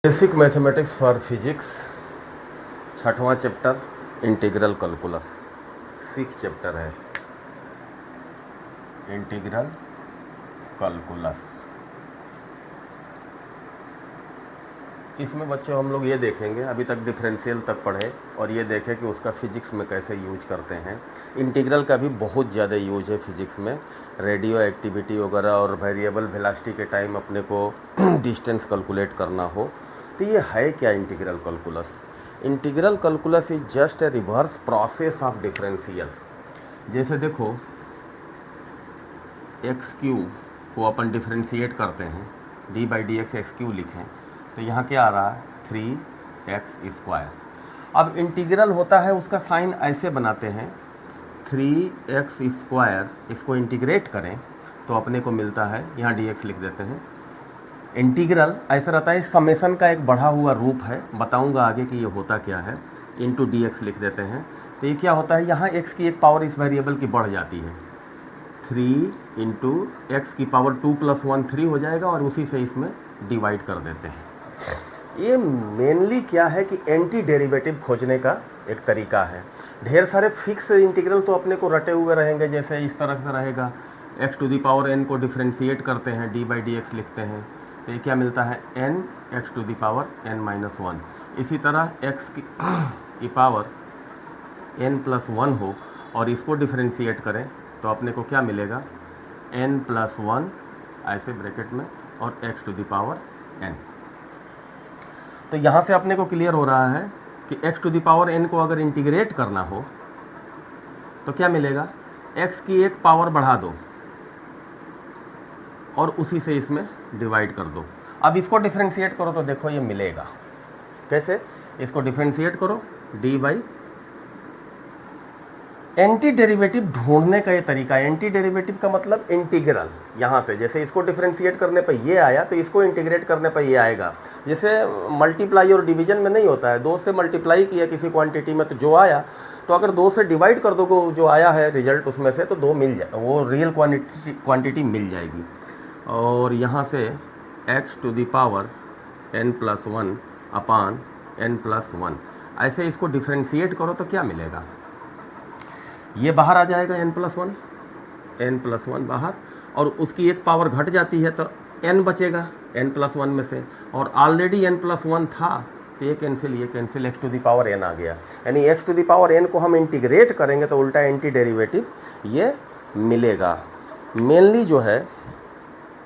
Basic mathematics for physics, छठवां chapter integral calculus. 6 chapter है integral calculus. इसमें बच्चों हम लोग ये देखेंगे, अभी तक डिफरेंशियल तक पढ़े और ये देखें कि उसका फिजिक्स में कैसे यूज करते हैं। इंटीग्रल का भी बहुत ज़्यादा यूज है फिजिक्स में, रेडियो एक्टिविटी वगैरह और वेरिएबल वेलोसिटी के टाइम अपने को डिस्टेंस कैलकुलेट करना हो तो ये है क्या integral calculus. Integral calculus is just a reverse process of differential. जैसे देखो एक्स क्यू को अपन डिफरेंशिएट करते हैं, D by d x x Q लिखें तो यहाँ क्या आ रहा है 3x²। अब इंटीग्रल होता है उसका साइन ऐसे बनाते हैं 3x², इसको इंटीग्रेट करें तो अपने को मिलता है, यहाँ dx लिख देते हैं। इंटीग्रल ऐसा रहता है, समेशन का एक बढ़ा हुआ रूप है, बताऊंगा आगे कि ये होता क्या है। इंटू dx लिख देते हैं तो ये क्या होता है, यहाँ x की एक पावर इस वेरिएबल की बढ़ जाती है, 3 इंटू एक्स की पावर 2 + 1 3 हो जाएगा और उसी से इसमें डिवाइड कर देते हैं। ये मेनली क्या है कि एंटी डेरिवेटिव खोजने का एक तरीका है। ढेर सारे फिक्स इंटीग्रल तो अपने को रटे हुए रहेंगे, जैसे इस तरह से रहेगा x⁴n को डिफरेंशिएट करते हैं, डी बाई डी एक्स लिखते हैं तो ये क्या मिलता है n x⁴n - 1। इसी तरह x की पावर n+1 हो और इसको डिफरेंशिएट करें तो अपने को क्या मिलेगा n+1 ऐसे ब्रैकेट में और x⁴n। तो यहाँ से अपने को क्लियर हो रहा है कि x⁴n को अगर इंटीग्रेट करना हो तो क्या मिलेगा, x की एक पावर बढ़ा दो और उसी से इसमें डिवाइड कर दो। अब इसको डिफरेंशिएट करो तो देखो ये मिलेगा कैसे, इसको डिफरेंशिएट करो डी बाई, एंटी डेरिवेटिव ढूंढने का ये तरीका है। एंटी डेरिवेटिव का मतलब इंटीग्रल, यहाँ से जैसे इसको डिफरेंशिएट करने पर ये आया तो इसको इंटीग्रेट करने पर ये आएगा। जैसे मल्टीप्लाई और डिवीजन में नहीं होता है, 2 से मल्टीप्लाई किया किसी क्वांटिटी में तो जो आया, तो अगर 2 से डिवाइड कर दोगे जो आया है रिजल्ट उसमें से तो 2 मिल जाए, वो रियल क्वांटिटी मिल जाएगी। और यहाँ से x⁴n+1 अपान n+1 ऐसे इसको डिफरेंशिएट करो तो क्या मिलेगा, ये बाहर आ जाएगा n+1 बाहर, और उसकी एक पावर घट जाती है तो n बचेगा n+1 में से, और ऑलरेडी n+1 था तो ये कैंसिल x⁴n आ गया। यानी x⁴n को हम इंटीग्रेट करेंगे तो उल्टा एंटी डेरिवेटिव ये मिलेगा। मेनली जो है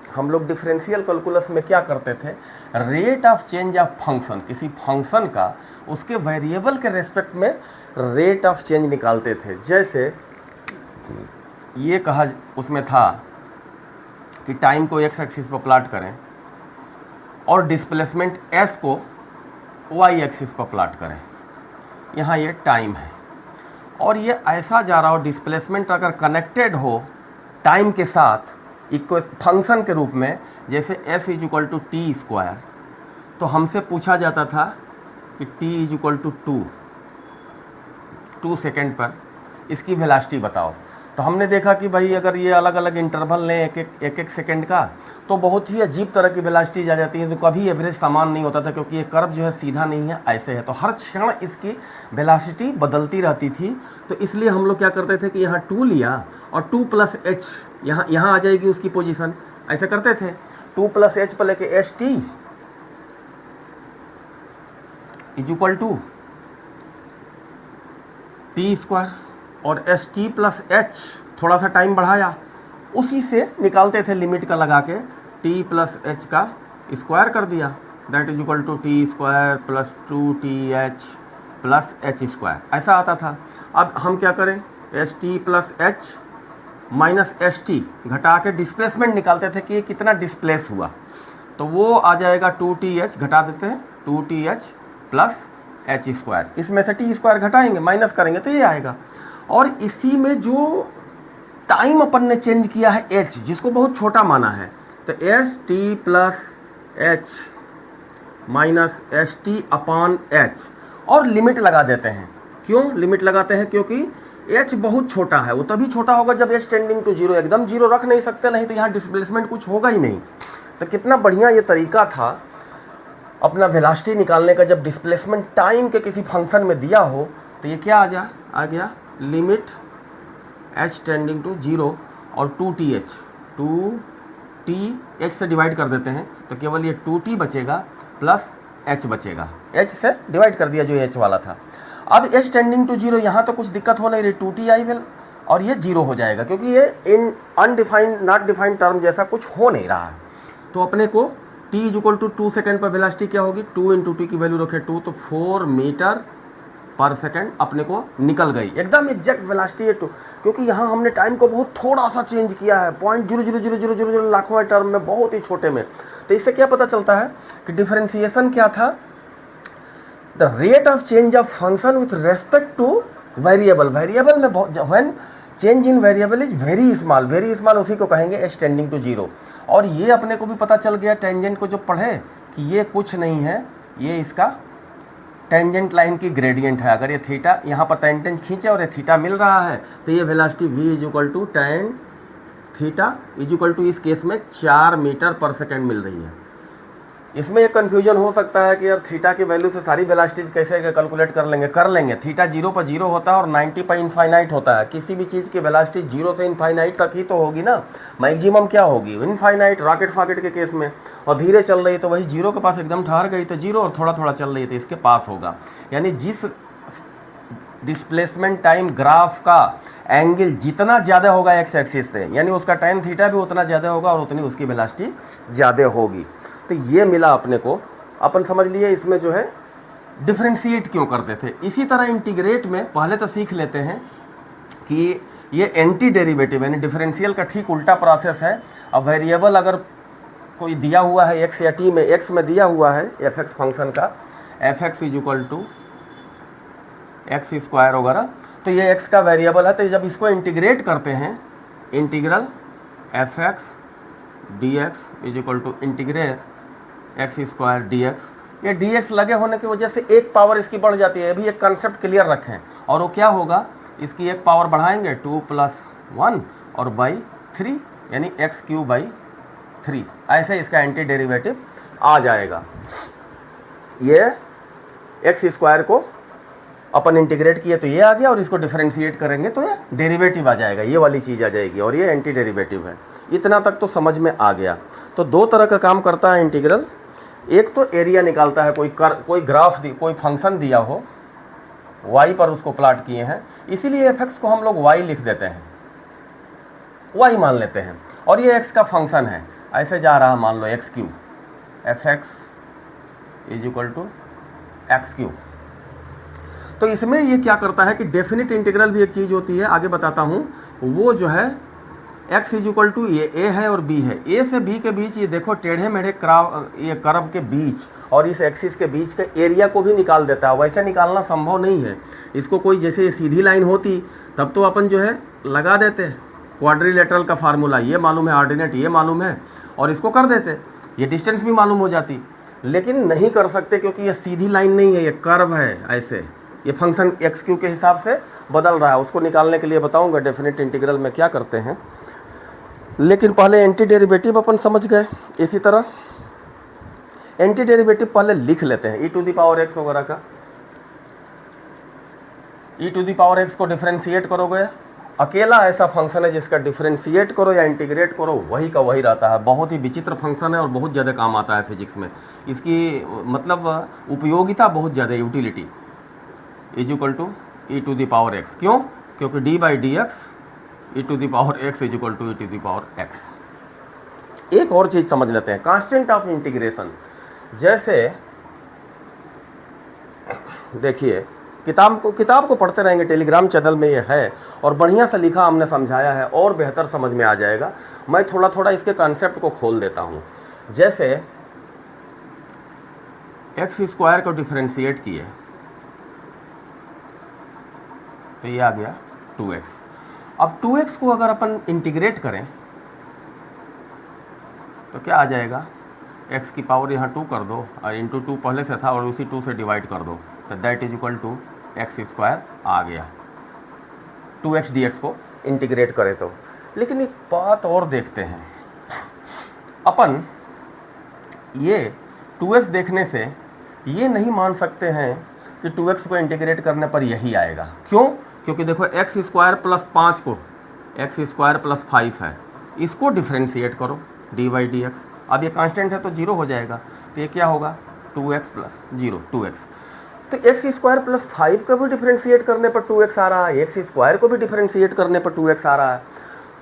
हम लोग डिफरेंशियल कैलकुलस में क्या करते थे, rate of change of function, किसी फंक्शन का उसके वेरिएबल के रेस्पेक्ट में रेट ऑफ चेंज निकालते थे। जैसे ये कहा उसमें था कि टाइम को x एक्सिस पर प्लॉट करें और डिस्प्लेसमेंट s को y एक्सिस पर प्लॉट करें। यहाँ ये टाइम है और ये ऐसा जा रहा हो, डिस्प्लेसमेंट अगर कनेक्टेड हो टाइम के साथ इक्वल फंक्शन के रूप में, जैसे s = t², तो हमसे पूछा जाता था कि t = 2 सेकेंड पर इसकी वेलोसिटी बताओ। तो हमने देखा कि भाई अगर ये अलग अलग इंटरवल लें एक सेकेंड का तो बहुत ही अजीब तरह की वेलोसिटी आ जाती है, तो कभी एवरेज समान नहीं होता था क्योंकि ये कर्व जो है सीधा नहीं है, ऐसे है, तो हर क्षण इसकी वेलोसिटी बदलती रहती थी। तो इसलिए हम लोग क्या करते थे कि यहाँ 2 लिया और 2 + h यहाँ आ जाएगी उसकी पोजीशन, ऐसे करते थे। 2 + h पर लेके st = t² और st + h थोड़ा सा टाइम बढ़ाया, उसी से निकालते थे लिमिट का लगा के, t + h का स्क्वायर कर दिया, दैट = t² + 2th + h², ऐसा आता था। अब हम क्या करें, st + h माइनस st घटा के डिस्प्लेसमेंट निकालते थे कि ये कितना डिस्प्लेस हुआ, तो वो आ जाएगा 2th, घटा देते हैं 2th + h², इसमें से t² घटाएंगे माइनस करेंगे तो ये आएगा। और इसी में जो टाइम अपन ने चेंज किया है h, जिसको बहुत छोटा माना है, तो st + h माइनस st/h और लिमिट लगा देते हैं। क्यों लिमिट लगाते हैं, क्योंकि h बहुत छोटा है, वो तभी छोटा होगा जब h टेंडिंग टू 0, एकदम 0 रख नहीं सकते, नहीं तो यहाँ डिस्प्लेसमेंट कुछ होगा ही नहीं। तो कितना बढ़िया ये तरीका था अपना वेलोसिटी निकालने का जब डिस्प्लेसमेंट टाइम के किसी फंक्शन में दिया हो तो ये क्या आ गया लिमिट h टेंडिंग टू 0 और 2th 2t h से डिवाइड कर देते हैं तो केवल ये 2t बचेगा प्लस h बचेगा, h से डिवाइड कर दिया जो h वाला था। अब h टेंडिंग टू 0 यहाँ तो कुछ दिक्कत हो नहीं रही, 2t आई विल और ये 0 हो जाएगा क्योंकि ये इन अनडिफाइंड नॉट डिफाइंड टर्म जैसा कुछ हो नहीं रहा है। तो अपने को t इक्वल टू 2 सेकेंड पर वेलोसिटी क्या होगी, 2 इंटू टी की वैल्यू रखे 2 तो 4 मीटर पर सेकेंड अपने को निकल गई, एकदम एग्जैक्ट वेलोसिटी है 2, क्योंकि यहाँ हमने टाइम को बहुत थोड़ा सा चेंज किया है, 0.00000 लाखों टर्म में, बहुत ही छोटे में। तो इससे क्या पता चलता है कि डिफरेंशिएशन क्या था, the rate of change of function with respect to variable. Variable में when change in variable is very small उसी को कहेंगे h टेंडिंग टू 0। और ये अपने को भी पता चल गया टेंजेंट को जो पढ़े कि ये कुछ नहीं है, ये इसका टेंजेंट लाइन की ग्रेडियंट है। अगर ये थीटा यहाँ पर टेंजेंट खींचे और ये थीटा मिल रहा है तो ये velocity v is equal to tan theta is equal to इस केस में 4 मीटर पर सेकेंड मिल रही है। इसमें एक कन्फ्यूजन हो सकता है कि यार थीटा की वैल्यू से सारी वेलोसिटीज कैसे कैलकुलेट कर लेंगे। थीटा 0 पर 0 होता है और 90 पर इनफाइनाइट होता है। किसी भी चीज़ की वेलोसिटी 0 से इनफाइनाइट तक ही तो होगी ना, मैक्सिमम क्या होगी इनफाइनाइट। रॉकेट फाकेट के केस में और धीरे चल रही तो वही 0 के पास एकदम ठहर गई तो 0, और थोड़ा थोड़ा चल रही तो इसके पास होगा। यानी जिस डिस्प्लेसमेंट टाइम ग्राफ का एंगल जितना ज़्यादा होगा एक्स एक्सिस से, यानी उसका टाइम थीटा भी उतना ज़्यादा होगा और उतनी उसकी वेलोसिटी ज़्यादा होगी। तो ये मिला अपने को, अपन समझ लिए इसमें जो है डिफरेंशिएट क्यों करते थे। इसी तरह इंटीग्रेट में पहले तो सीख लेते हैं कि ये एंटी डेरिवेटिव यानी डिफरेंशियल का ठीक उल्टा प्रोसेस है। अब वेरिएबल अगर कोई दिया हुआ है एक्स या टी में, एक्स में दिया हुआ है एफ एक्स फंक्शन का f x is equal to x square वगैरह, तो ये एक्स का वेरिएबल है। तो जब इसको इंटीग्रेट करते हैं integral f x d x is equal to integrate x square d x, ये डी एक्स लगे होने की वजह से एक पावर इसकी बढ़ जाती है। अभी एक कंसेप्ट क्लियर रखें, और वो क्या होगा, इसकी एक पावर बढ़ाएंगे 2 + 1 और बाई 3 यानी x³/3, ऐसे इसका एंटी डेरिवेटिव आ जाएगा। ये एक्स स्क्वायर को अपन इंटीग्रेट किए तो ये आ गया, और इसको डिफरेंशिएट करेंगे तो ये डेरिवेटिव आ जाएगा, ये वाली चीज़ आ जाएगी, और ये एंटी डेरिवेटिव है। इतना तक तो समझ में आ गया। तो दो तरह का काम करता है इंटीग्रल, एक तो एरिया निकालता है, कोई ग्राफ कोई फंक्शन दिया हो y पर उसको प्लाट किए हैं, इसीलिए एफ एक्स को हम लोग y लिख देते हैं, y मान लेते हैं, और ये x का फंक्शन है, ऐसे जा रहा मान लो x³ f x is equal to x³। तो इसमें ये क्या करता है कि डेफिनिट इंटीग्रल भी एक चीज़ होती है, आगे बताता हूँ। वो जो है x इज इक्वल टू ये a है और b है, a से b के बीच ये देखो टेढ़े मेढ़े ये कर्व के बीच और इस एक्सिस के बीच के एरिया को भी निकाल देता है। वैसे निकालना संभव नहीं है, इसको कोई जैसे सीधी लाइन होती तब तो अपन जो है लगा देते क्वाड्रिलेटरल का फार्मूला, ये मालूम है, ऑर्डिनेट ये मालूम है, और इसको कर देते, ये डिस्टेंस भी मालूम हो जाती। लेकिन नहीं कर सकते क्योंकि ये सीधी लाइन नहीं है, ये कर्व है, ऐसे ये फंक्शन x³ के हिसाब से बदल रहा है। उसको निकालने के लिए बताऊंगा डेफिनेट इंटीग्रल में क्या करते हैं, लेकिन पहले एंटी डेरिवेटिव अपन समझ गए। इसी तरह एंटी डेरिवेटिव पहले लिख लेते हैं, e⁻x वगैरह का। e⁻x को डिफरेंशिएट करोगे, अकेला ऐसा फंक्शन है जिसका डिफरेंशिएट करो या इंटीग्रेट करो वही का वही रहता है। बहुत ही विचित्र फंक्शन है और बहुत ज़्यादा काम आता है फिजिक्स में, इसकी मतलब उपयोगिता बहुत ज़्यादा, utility is equal to e⁻x। क्यों? क्योंकि d/dx e⁻x is equal to e⁻x। एक और चीज़ समझ लेते हैं, कांस्टेंट ऑफ इंटीग्रेशन। जैसे देखिए किताब को पढ़ते रहेंगे, टेलीग्राम चैनल में ये है और बढ़िया से लिखा हमने समझाया है, और बेहतर समझ में आ जाएगा। मैं थोड़ा थोड़ा इसके कॉन्सेप्ट को खोल देता हूँ। जैसे x² को डिफरेंशिएट किए तो ये आ गया 2x। अब 2x को अगर अपन इंटीग्रेट करें तो क्या आ जाएगा, x की पावर यहाँ 2 कर दो और इंटू 2 पहले से था और उसी 2 से डिवाइड कर दो, तो that is equal to x² आ गया। 2x dx को इंटीग्रेट करें तो। लेकिन एक बात और देखते हैं अपन, ये 2x देखने से ये नहीं मान सकते हैं कि 2x को इंटीग्रेट करने पर यही आएगा। क्यों? क्योंकि देखो x स्क्वायर प्लस 5 को x स्क्वायर प्लस 5 है, इसको डिफ्रेंशिएट करो dy dx। अब ये कांस्टेंट है तो 0 हो जाएगा, तो ये क्या होगा 2x प्लस 0 2x। तो x स्क्वायर प्लस 5 का भी डिफ्रेंशिएट करने पर 2x आ रहा है, x स्क्वायर को भी डिफ्रेंशिएट करने पर 2x आ रहा है।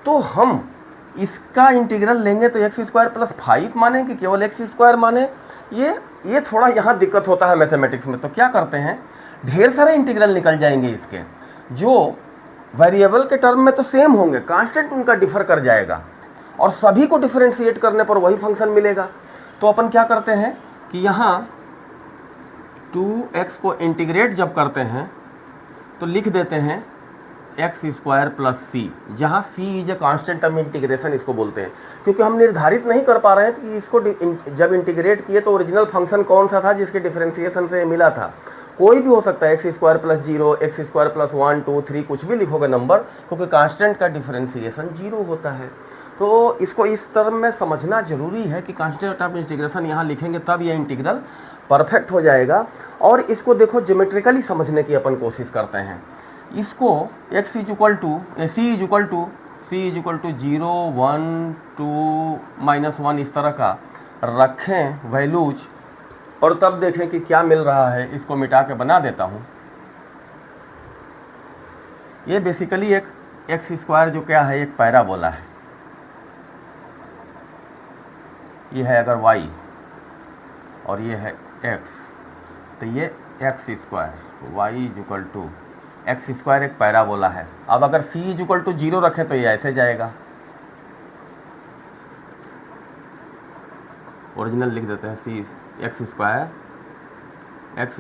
तो हम इसका इंटीग्रल लेंगे तो x स्क्वायर प्लस 5 माने कि केवल x स्क्वायर माने, ये थोड़ा यहाँ दिक्कत होता है मैथमेटिक्स में। तो क्या करते हैं, ढेर सारे इंटीग्रल निकल जाएंगे इसके, जो वेरिएबल के टर्म में तो सेम होंगे, कांस्टेंट उनका डिफर कर जाएगा और सभी को डिफरेंशिएट करने पर वही फंक्शन मिलेगा। तो अपन क्या करते हैं कि यहाँ 2x को इंटीग्रेट जब करते हैं तो लिख देते हैं एक्स स्क्वायर प्लस सी, जहाँ C is a constant term integration इसको बोलते हैं। क्योंकि हम निर्धारित नहीं कर पा रहे हैं कि इसको जब इंटीग्रेट किए तो ओरिजिनल फंक्शन कौन सा था जिसके डिफरेंशिएशन से मिला था। कोई भी हो सकता है, x square plus 0, x square plus 1 2 3 कुछ भी लिखोगे नंबर, क्योंकि कांस्टेंट का डिफरेंशिएशन 0 होता है। तो इसको इस टर्म में समझना जरूरी है कि कांस्टेंट ऑफ इंटीग्रेशन यहाँ लिखेंगे तब ये इंटीग्रल परफेक्ट हो जाएगा। और इसको देखो ज्योमेट्रिकली समझने की अपन कोशिश करते हैं। इसको x is equal to c is equal to 0 1 2 -1 इस तरह का रखें वैल्यूज, और तब देखें कि क्या मिल रहा है। इसको मिटा के बना देता हूँ। ये बेसिकली एक एक्स स्क्वायर जो क्या है, एक पैराबोला है। ये है अगर y और ये है x, तो ये x square y is equal to x square एक पैराबोला है। अब अगर c इज इक्वल टू 0 रखें तो ये ऐसे जाएगा। ओरिजिनल लिख देते हैं, c X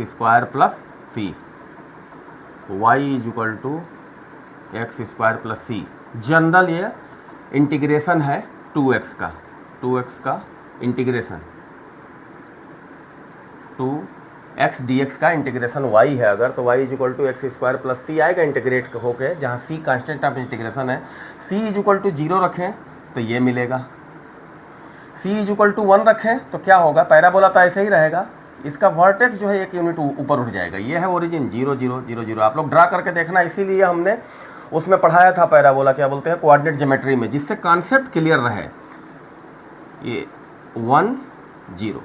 square plus c, y is equal to x square plus c। General ये इंटीग्रेशन है 2x का इंटीग्रेशन 2x dx का इंटीग्रेशन y है अगर, तो y is equal to x square plus C आएगा इंटीग्रेट होके, जहाँ c कांस्टेंट ऑफ इंटीग्रेशन है। c इज इक्वल टू 0 रखें तो ये मिलेगा, c इज इक्वल टू 1 रखें तो क्या होगा, पैराबोला तो ऐसे ही रहेगा, इसका वर्टेक्स जो है 1 यूनिट ऊपर उठ जाएगा। ये है ओरिजिन 0 0 0 0। आप लोग ड्रा करके देखना, इसीलिए हमने उसमें पढ़ाया था पैराबोला, क्या बोलते हैं, कोऑर्डिनेट ज्योमेट्री में, जिससे कॉन्सेप्ट क्लियर रहे। ये 1 0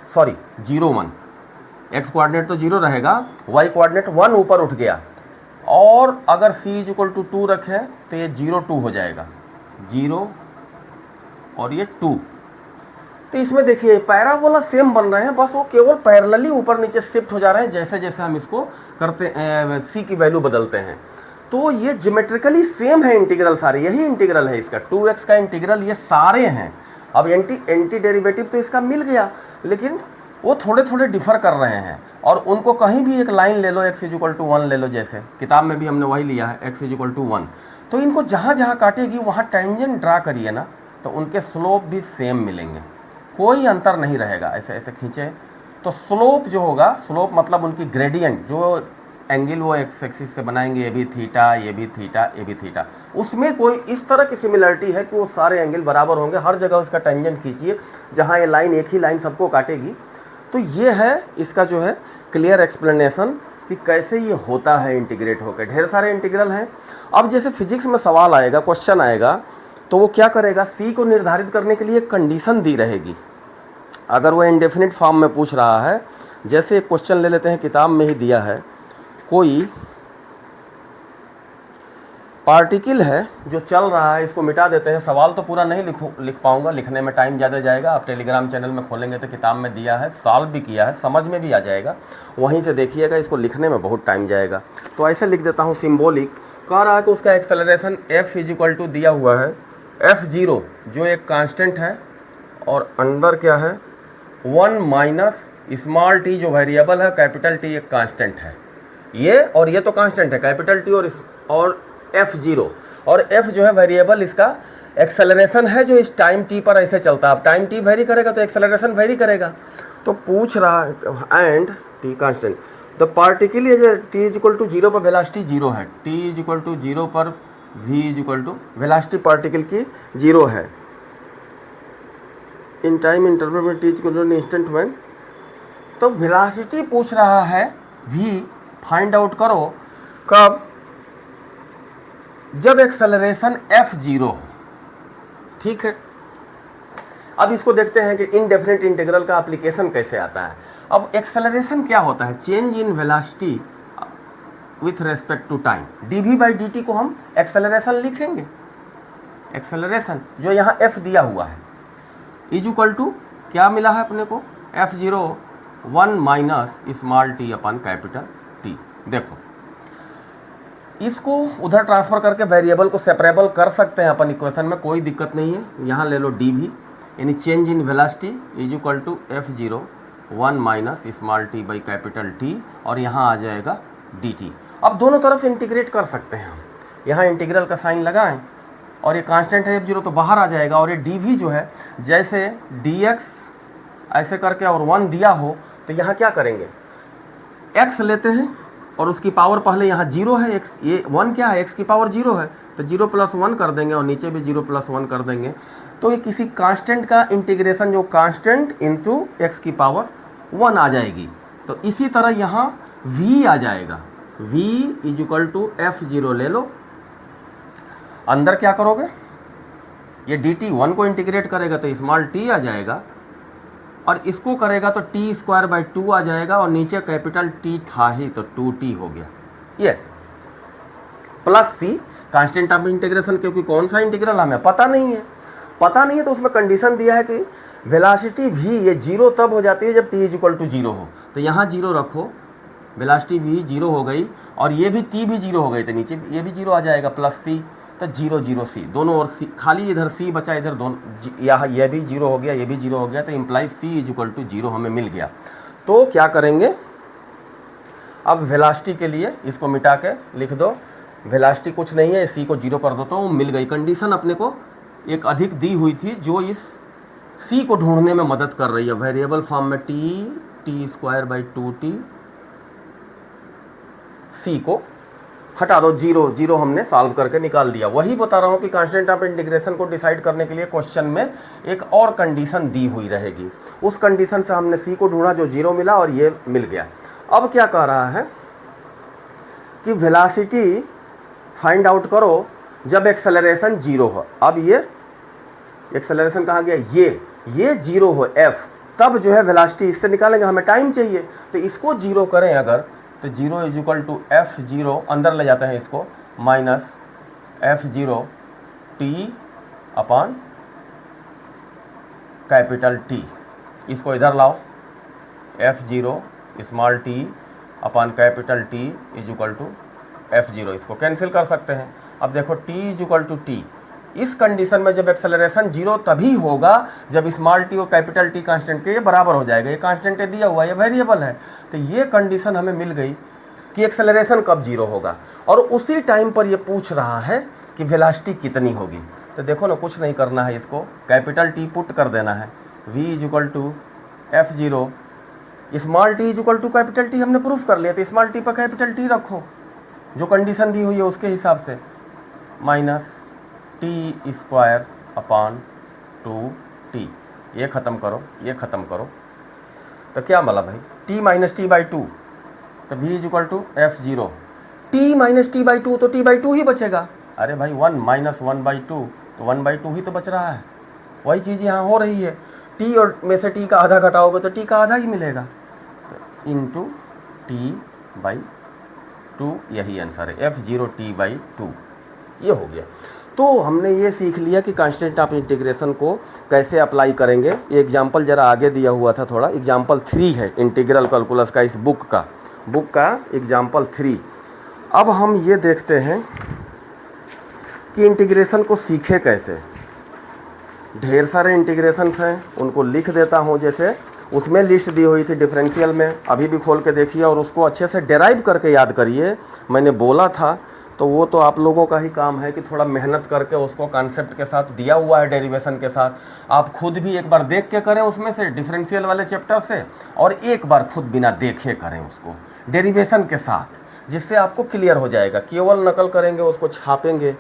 सॉरी 0 1, एक्स कोऑर्डिनेट तो 0 रहेगा, वाई कोऑर्डिनेट 1 ऊपर उठ गया। और अगर c इज इक्वल टू 2 रखें तो ये 0 2 हो जाएगा, 0 और ये 2। तो इसमें देखिए पैराबोला सेम बन रहे हैं, बस वो केवल पैरेलली ऊपर नीचे शिफ्ट हो जा रहे हैं जैसे जैसे हम इसको करते c की वैल्यू बदलते हैं। तो ये ज्योमेट्रिकली सेम है इंटीग्रल सारे, यही इंटीग्रल है इसका 2x का इंटीग्रल, ये सारे हैं। अब एंटी डेरिवेटिव तो इसका मिल गया, लेकिन वो थोड़े थोड़े डिफर कर रहे हैं। और उनको कहीं भी एक लाइन ले लो, x इज इक्वल टू 1 ले लो, जैसे किताब में भी हमने वही लिया है x इज इक्वल टू 1। तो इनको जहाँ जहाँ काटेगी वहाँ टेंजेंट ड्रा करिए ना, तो उनके स्लोप भी सेम मिलेंगे, कोई अंतर नहीं रहेगा। ऐसे ऐसे खींचे तो स्लोप जो होगा, स्लोप मतलब उनकी ग्रेडियंट, जो एंगल वो एक्स एक्सिस से बनाएंगे, ये भी थीटा, ये भी थीटा, ये भी थीटा, उसमें कोई इस तरह की सिमिलरिटी है कि वो सारे एंगल बराबर होंगे। हर जगह उसका टेंजेंट खींचिए जहाँ ये लाइन एक ही लाइन सबको काटेगी। तो ये है इसका जो है क्लियर एक्सप्लेनेशन कि कैसे ये होता है इंटीग्रेट होकर। ढेर सारे इंटीग्रल हैं। अब जैसे फिजिक्स में सवाल आएगा, क्वेश्चन आएगा, तो वो क्या करेगा, सी को निर्धारित करने के लिए एक कंडीशन दी रहेगी। अगर वो इंडेफिनिट फॉर्म में पूछ रहा है, जैसे एक क्वेश्चन ले लेते हैं, किताब में ही दिया है, कोई पार्टिकल है जो चल रहा है, इसको मिटा देते हैं। सवाल तो पूरा नहीं लिख पाऊंगा, लिखने में टाइम ज़्यादा जाएगा। आप टेलीग्राम चैनल में खोलेंगे तो किताब में दिया है, सॉल्व भी किया है, समझ में भी आ जाएगा, वहीं से देखिएगा। इसको लिखने में बहुत टाइम जाएगा, तो ऐसे लिख देता हूँ। सिम्बोलिक कह रहा है कि उसका acceleration f is equal to दिया हुआ है f0 जो एक कांस्टेंट है, और अंदर क्या है 1 माइनस स्मॉल t जो वेरिएबल है, कैपिटल T एक कांस्टेंट है। ये और ये तो कांस्टेंट है, कैपिटल T और f0, और f जो है वेरिएबल इसका एक्सेलरेशन है जो इस टाइम t पर ऐसे चलता है। अब टाइम t वेरी करेगा तो एक्सेलरेशन वेरी करेगा। तो पूछ रहा है and t constant, the particle is t is equal to 0 पर वेलोसिटी 0 है, t इज इक्वल टू 0 पर v is equal to velocity particle की 0 है। इन टाइम इंटरवल में t equal to instant when, तो वेलोसिटी पूछ रहा है v फाइंड आउट करो कब, जब एक्सेलरेशन f0 हो। ठीक है, अब इसको देखते हैं कि इनडेफिनेट इंटीग्रल का एप्लीकेशन कैसे आता है। अब एक्सेलरेशन क्या होता है, change in velocity with respect to time. dv by dt को हम एक्सेलरेशन लिखेंगे, एक्सेलरेशन जो यहाँ f दिया हुआ है इज इक्वल टू क्या मिला है अपने को, f0 1 माइनस स्मॉल t अपन कैपिटल T। देखो इसको उधर ट्रांसफर करके वेरिएबल को सेपरेबल कर सकते हैं अपन इक्वेशन में, कोई दिक्कत नहीं है। यहाँ ले लो dv यानी change in velocity is equal to f0 1 minus small t by capital T, और यहाँ आ जाएगा dt। अब दोनों तरफ इंटीग्रेट कर सकते हैं हम, यहाँ इंटीग्रल का साइन लगाएं और ये कांस्टेंट है f0 तो बाहर आ जाएगा, और ये dv जो है जैसे dx ऐसे करके और 1 दिया हो तो यहाँ क्या करेंगे, x लेते हैं और उसकी पावर पहले यहाँ 0 है, x ये 1 क्या है, x की पावर 0 है तो 0 प्लस 1 कर देंगे और नीचे भी 0 प्लस 1 कर देंगे। तो ये किसी कांस्टेंट का इंटीग्रेशन जो कांस्टेंट इंटू x की पावर 1 आ जाएगी। तो इसी तरह यहाँ v आ जाएगा, v is equal to f0 ले लो, अंदर क्या करोगे, ये dt 1 को इंटीग्रेट करेगा तो स्मॉल t आ जाएगा, और इसको करेगा तो टी स्क्वायर बाई 2 आ जाएगा, और नीचे कैपिटल T था ही तो 2t हो गया, ये plus c constant of integration, क्योंकि कौन सा इंटीग्रल हमें पता नहीं है तो उसमें कंडीशन दिया है कि वेलोसिटी v ये 0 तब हो जाती है जब t इज इक्वल टू 0 हो, तो यहाँ 0 रखो, वेलोसिटी v 0 हो गई और ये भी t भी 0 हो गई, तो नीचे ये भी 0 आ जाएगा प्लस c, तो 0 0 c दोनों और c, खाली इधर c बचा, इधर दोनों यहाँ यह भी 0 हो गया, ये भी 0 हो गया, तो implies c is equal to 0 हमें मिल गया। तो क्या करेंगे, अब वेलोसिटी के लिए इसको मिटा के लिख दो, वेलोसिटी कुछ नहीं है, c को 0 कर दो तो मिल गई। कंडीशन अपने को एक अधिक दी हुई थी जो इस c को ढूंढने में मदद कर रही है, वेरिएबल फॉर्म में t square by 2t, c को हटा दो, 0 0 हमने सॉल्व करके निकाल दिया। वही बता रहा हूँ कि कांस्टेंट ऑफ इंटीग्रेशन को डिसाइड करने के लिए क्वेश्चन में एक और कंडीशन दी हुई रहेगी, उस कंडीशन से हमने c को ढूंढा जो 0 मिला और ये मिल गया। अब क्या कह रहा है कि वेलोसिटी फाइंड आउट करो जब एक्सेलरेशन 0 हो। अब ये एक्सेलरेशन कहाँ गया, ये 0 हो f, तब जो है वेलोसिटी इससे निकालेंगे, हमें टाइम चाहिए तो इसको 0 करें अगर, तो 0 इज इक्वल टू f0, अंदर ले जाते हैं इसको, minus f0 t upon capital T, इसको इधर लाओ, f0 small t upon capital T is equal to f0, इसको कैंसिल कर सकते हैं। अब देखो t is equal to t, इस कंडीशन में जब एक्सेलरेशन 0 तभी होगा जब स्मॉल t और कैपिटल T कांस्टेंट के ये बराबर हो जाएगा, ये कांस्टेंट दिया हुआ है, ये वेरिएबल है, तो ये कंडीशन हमें मिल गई कि एक्सेलरेशन कब 0 होगा, और उसी टाइम पर ये पूछ रहा है कि वेलोसिटी कितनी होगी। तो देखो ना, कुछ नहीं करना है, इसको कैपिटल T पुट कर देना है, v is equal to f0 small t is equal to capital T हमने प्रूफ कर लिया, तो स्मॉल t पर कैपिटल T रखो जो कंडीशन दी हुई है उसके हिसाब से, minus t square upon 2t, ये ख़त्म करो, ये ख़त्म करो, तो क्या मिला भाई, t माइनस टी बाई 2, तो v is equal to f0, t minus t by 2 तो t बाई 2 ही बचेगा। अरे भाई 1 माइनस 1 बाई 2 तो 1 बाई 2 ही तो बच रहा है, वही चीज़ यहाँ हो रही है, t और में से t का आधा घटाओगे तो t का आधा ही मिलेगा, तो इंटू t बाई 2, यही आंसर है, f0 t बाई 2, ये हो गया। तो हमने ये सीख लिया कि कांस्टेंट ऑफ इंटीग्रेशन को कैसे अप्लाई करेंगे। ये एग्जाम्पल ज़रा आगे दिया हुआ था, थोड़ा एग्जाम्पल 3 है इंटीग्रल कैलकुलस का, इस बुक का एग्जाम्पल 3। अब हम ये देखते हैं कि इंटीग्रेशन को सीखे कैसे। ढेर सारे इंटीग्रेशंस हैं, उनको लिख देता हूँ, जैसे उसमें लिस्ट दी हुई थी डिफरेंशियल में, अभी भी खोल के देखिए और उसको अच्छे से डेराइव करके याद करिए। मैंने बोला था तो वो तो आप लोगों का ही काम है कि थोड़ा मेहनत करके उसको कॉन्सेप्ट के साथ दिया हुआ है, डेरिवेशन के साथ, आप खुद भी एक बार देख के करें उसमें से डिफरेंशियल वाले चैप्टर से, और एक बार खुद बिना देखे करें उसको डेरिवेशन के साथ, जिससे आपको क्लियर हो जाएगा। केवल नकल करेंगे, उसको छापेंगे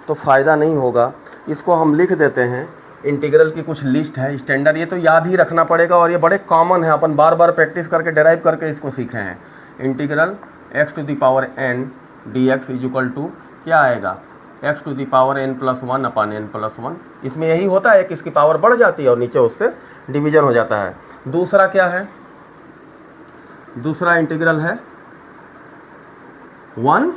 तो फ़ायदा नहीं होगा। इसको हम लिख देते हैं इंटीग्रल की कुछ लिस्ट है स्टैंडर्ड, ये तो याद ही रखना पड़ेगा और ये बड़े कॉमन है, अपन बार बार प्रैक्टिस करके डेराइव करके इसको सीखे हैं। Integral x to the power n dx is equal to क्या आएगा, x to the power n+1 upon n+1। इसमें यही होता है कि इसकी पावर बढ़ जाती है और नीचे उससे डिवीजन हो जाता है। दूसरा क्या है, दूसरा इंटीग्रल है 1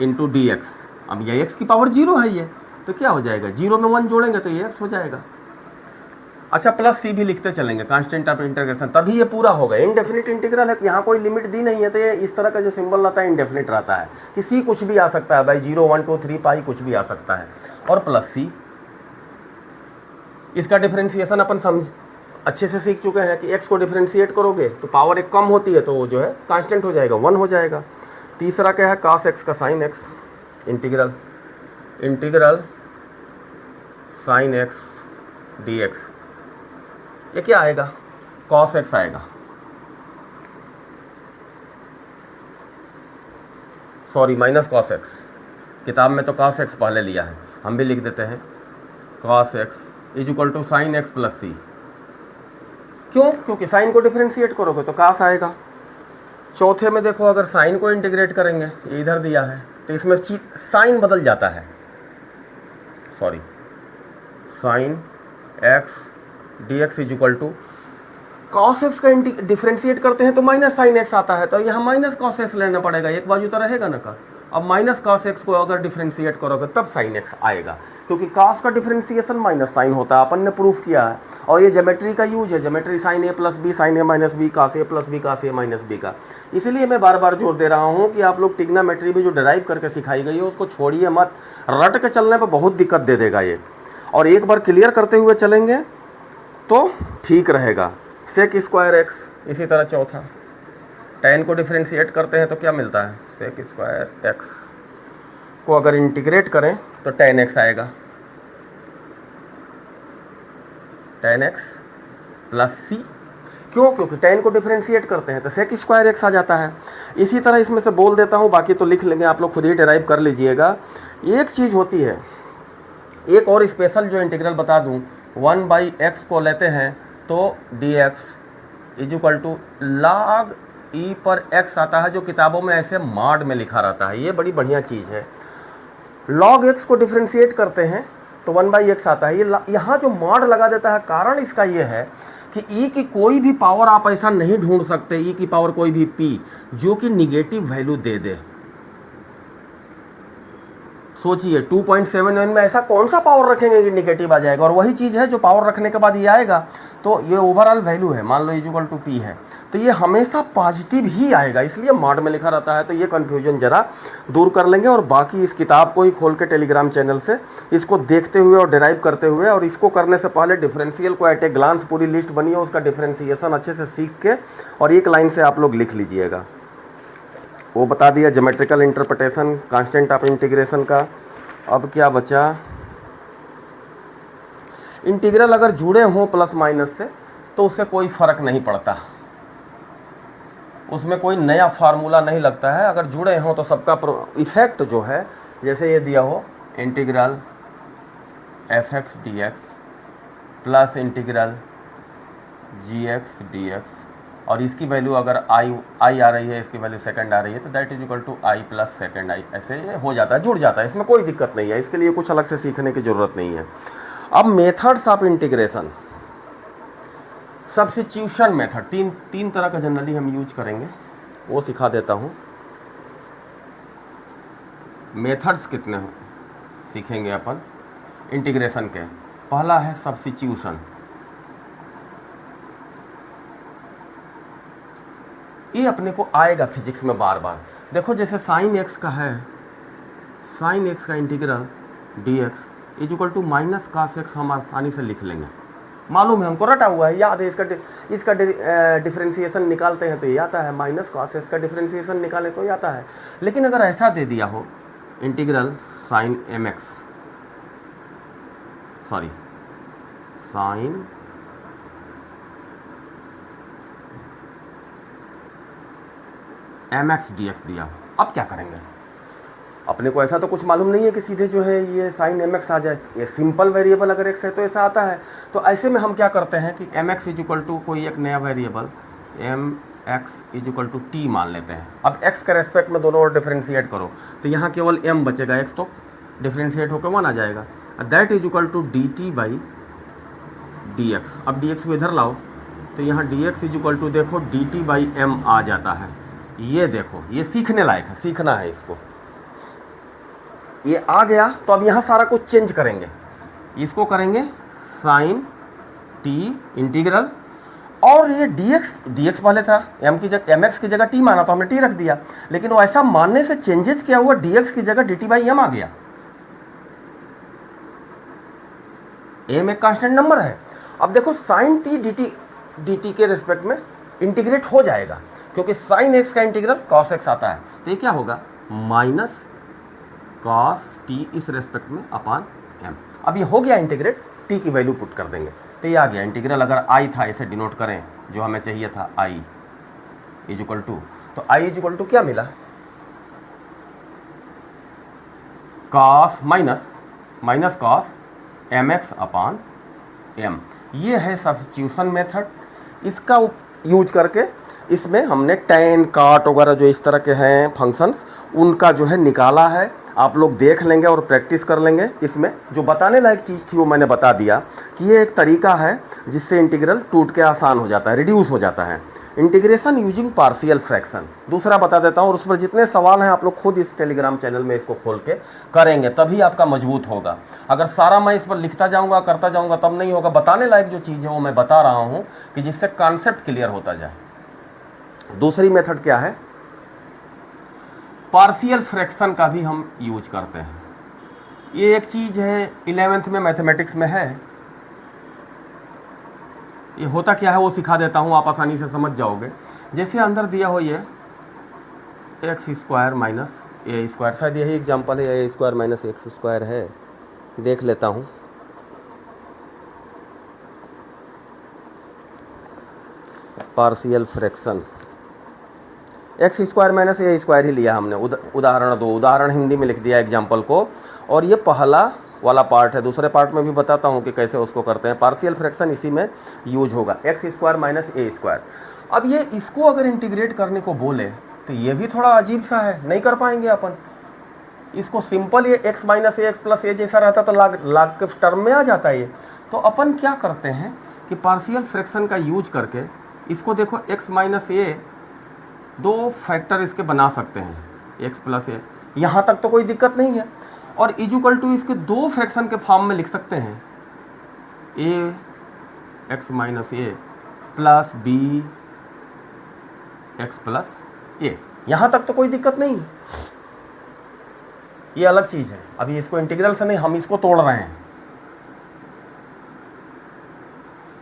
इंटू डी एक्स। अब ये x की पावर 0 है, ये तो क्या हो जाएगा, 0 में 1 जोड़ेंगे तो ये x हो जाएगा। अच्छा प्लस c भी लिखते चलेंगे, कांस्टेंट ऑफ इंटीग्रेशन, तभी ये पूरा होगा। इनडेफिनिट इंटीग्रल है, यहाँ कोई लिमिट दी नहीं है, तो ये इस तरह का जो सिंबल रहता है इनडेफिनिट रहता है कि c कुछ भी आ सकता है भाई, 0 1 2 3 पाई कुछ भी आ सकता है। और प्लस c, इसका डिफ्रेंशिएशन अपन समझ अच्छे से सीख चुके हैं कि x को डिफ्रेंशिएट करोगे तो पावर एक कम होती है तो वो जो है कांस्टेंट हो जाएगा, 1 हो जाएगा। तीसरा क्या है, cos x का sin x, integral sin x dx, ये क्या आएगा, cos x आएगा, सॉरी माइनस cos x, किताब में तो cos x पहले लिया है, हम भी लिख देते हैं cos x is equal to sin x plus c। क्यों, क्योंकि साइन को डिफरेंशिएट करोगे तो cos आएगा। चौथे में देखो, अगर साइन को इंटीग्रेट करेंगे, ये इधर दिया है तो इसमें साइन बदल जाता है, sorry sine x dx is equal to cos x का डिफरेंशिएट करते हैं तो माइनस साइन x आता है, तो यहाँ माइनस cos x लेना पड़ेगा, एक बाजू तो रहेगा ना cos। अब माइनस cos x को अगर डिफरेंशिएट करोगे तब साइन x आएगा, क्योंकि cos का डिफरेंशिएशन माइनस साइन होता है, अपन ने प्रूफ किया है। और ये ज्योमेट्री का यूज है, geometry sine a plus b, sine a minus b, cos a plus b, cos a minus b का। इसलिए मैं बार बार जोर दे रहा हूँ कि आप लोग ट्रिग्नोमेट्री में जो डिराइव करके सिखाई गई है उसको छोड़िए मत, रट के चलने पर बहुत दिक्कत दे देगा ये, और एक बार क्लियर करते हुए चलेंगे तो ठीक रहेगा। सेक स्क्वायर एक्स, इसी तरह चौथा, tan को डिफरेंशिएट करते हैं तो क्या मिलता है, सेक स्क्वायर एक्स को अगर इंटीग्रेट करें तो tan x आएगा, tan x प्लस c। क्यों, क्योंकि tan को डिफरेंशिएट करते हैं तो सेक स्क्वायर एक्स आ जाता है। इसी तरह इसमें से बोल देता हूँ, बाकी तो लिख लेंगे, आप लोग खुद ही डिराइव कर लीजिएगा। एक चीज़ होती है, एक और स्पेशल जो इंटीग्रल बता दूँ, 1/x को लेते हैं तो dx is equal to log e पर x आता है, जो किताबों में ऐसे मॉड में लिखा रहता है, ये बड़ी बढ़िया चीज़ है। log x को डिफरेंशिएट करते हैं तो 1/x आता है, ये यहाँ जो मॉड लगा देता है, कारण इसका ये है कि e की कोई भी पावर आप ऐसा नहीं ढूंढ सकते, e की पावर कोई भी p जो कि निगेटिव वैल्यू दे दे। सोचिए 2.7 में ऐसा कौन सा पावर रखेंगे कि निगेटिव आ जाएगा, और वही चीज़ है जो पावर रखने के बाद ये आएगा तो ये ओवरऑल वैल्यू है, मान लो इज इक्वल टू p है, तो ये हमेशा पॉजिटिव ही आएगा, इसलिए मॉड में लिखा रहता है। तो ये कन्फ्यूजन ज़रा दूर कर लेंगे, और बाकी इस किताब को ही खोल के टेलीग्राम चैनल से इसको देखते हुए और डिराइव करते हुए, और इसको करने से पहले डिफरेंशियल को एट ए ग्लांस पूरी लिस्ट बनी है, उसका डिफरेंशिएशन अच्छे से सीख के और एक लाइन से आप लोग लिख लीजिएगा। वो बता दिया geometrical interpretation constant of integration का। अब क्या बचा, इंटीग्रल अगर जुड़े हों प्लस माइनस से तो उससे कोई फ़र्क नहीं पड़ता, उसमें कोई नया फार्मूला नहीं लगता है। अगर जुड़े हों तो सबका इफेक्ट जो है, जैसे ये दिया हो integral fx dx plus integral gx dx, और इसकी वैल्यू अगर आई आ रही है, इसकी वैल्यू सेकंड आ रही है, तो that is equal to I plus second I, ऐसे हो जाता है, जुड़ जाता है, इसमें कोई दिक्कत नहीं है, इसके लिए कुछ अलग से सीखने की ज़रूरत नहीं है। अब methods of integration, substitution method, तीन तरह का जनरली हम यूज करेंगे, वो सिखा देता हूँ। मेथड्स कितने सीखेंगे अपन इंटीग्रेशन के। पहला है सब्स्टिट्यूशन, ये अपने को आएगा फिजिक्स में बार बार। देखो जैसे साइन एक्स का है, साइन एक्स का integral dx is equal to minus cos x, हम आसानी से लिख लेंगे, मालूम है हमको, रटा हुआ है, याद है। इसका डिफरेंशिएशन निकालते हैं तो ये आता है, माइनस cos x का डिफरेंशिएशन निकाले तो ये आता है। लेकिन अगर ऐसा दे दिया हो integral sine mx, sorry sine mx dx दिया, अब क्या करेंगे, अपने को ऐसा तो कुछ मालूम नहीं है कि सीधे जो है ये साइन एम एक्स आ जाए। ये सिंपल वेरिएबल अगर एक्स है तो ऐसा आता है। तो ऐसे में हम क्या करते हैं कि m x is equal to कोई एक नया variable m x is equal to t मान लेते हैं। अब एक्स के रेस्पेक्ट में दोनों और डिफ्रेंशिएट करो तो यहाँ केवल एम बचेगा, एक्स तो डिफ्रेंशिएट होकर 1 आ जाएगा। That is equal to d t by d x. अब डी एक्स को इधर लाओ तो यहाँ d x is equal to देखो डी टी बाई एम आ जाता है। ये देखो ये सीखने लायक है, सीखना है इसको। ये आ गया तो अब यहाँ सारा कुछ चेंज करेंगे, इसको करेंगे साइन टी इंटीग्रल, और ये डी एक्स पहले था एम की जगह, एम एक्स की जगह टी माना तो हमने टी रख दिया, लेकिन वो ऐसा मानने से चेंजेस क्या हुआ, डी एक्स की जगह डी टी बाई एम आ गया। एम एक कांस्टेंट नंबर है। अब देखो साइन टी डी टी के रेस्पेक्ट में इंटीग्रेट हो जाएगा, क्योंकि साइन एक्स का इंटीग्रल कॉस एक्स आता है। तो ये क्या होगा माइनस कॉस टी इस रेस्पेक्ट में अपान एम। अब ये हो गया इंटीग्रेट, टी की वैल्यू पुट कर देंगे तो ये आ गया इंटीग्रल। अगर आई था इसे डिनोट करें, जो हमें चाहिए था आई इज इक्वल टू, तो आई इज इक्वल टू क्या मिला, cos minus cos M X upon M. ये है सब्स्टिट्यूशन मेथड। इसका यूज करके इसमें हमने टैन काट वगैरह जो इस तरह के हैं फंक्शंस, उनका जो है निकाला है। आप लोग देख लेंगे और प्रैक्टिस कर लेंगे। इसमें जो बताने लायक चीज़ थी वो मैंने बता दिया कि ये एक तरीका है जिससे इंटीग्रल टूट के आसान हो जाता है, रिड्यूस हो जाता है। इंटीग्रेशन यूजिंग पार्शियल फ्रैक्शन दूसरा बता देता हूँ, और उस पर जितने सवाल हैं आप लोग खुद इस टेलीग्राम चैनल में इसको खोल के करेंगे, तभी आपका मजबूत होगा। अगर सारा मैं इस पर लिखता जाऊँगा करता जाऊँगा तब नहीं होगा। बताने लायक जो चीज़ है वो मैं बता रहा हूँ कि जिससे कॉन्सेप्ट क्लियर होता जाए। दूसरी मेथड क्या है, पार्शियल फ्रैक्शन का भी हम यूज करते हैं। ये एक चीज़ है 11th में मैथमेटिक्स में है। ये होता क्या है वो सिखा देता हूँ, आप आसानी से समझ जाओगे। जैसे अंदर दिया हो ये x square minus A square, शायद यही एग्जांपल है, A square minus X square है, देख लेता हूँ। Partial fraction X square minus A square ही लिया हमने, उदाहरण 2, उदाहरण हिंदी में लिख दिया एग्जाम्पल को, और ये पहला वाला पार्ट है। दूसरे पार्ट में भी बताता हूँ कि कैसे उसको करते हैं। पार्शियल फ्रैक्शन इसी में यूज होगा, x square minus A square. अब ये इसको अगर इंटीग्रेट करने को बोले तो ये भी थोड़ा अजीब सा है, नहीं कर पाएंगे अपन इसको। सिंपल ये एक्स माइनस ए एक्स प्लस ए जैसा रहता तो लाग के टर्म में आ जाता है ये। तो अपन क्या करते हैं कि पार्शियल फ्रैक्शन का यूज करके इसको देखो एक्स माइनस ए, 2 फैक्टर इसके बना सकते हैं, एक्स प्लस ए, यहाँ तक तो कोई दिक्कत नहीं है। और इक्वल टू इसके 2 फ्रैक्शन के फॉर्म में लिख सकते हैं, ए एक्स माइनस ए प्लस बी एक्स प्लस ए, यहाँ तक तो कोई दिक्कत नहीं है। ये अलग चीज़ है, अभी इसको इंटीग्रल से नहीं, हम इसको तोड़ रहे हैं।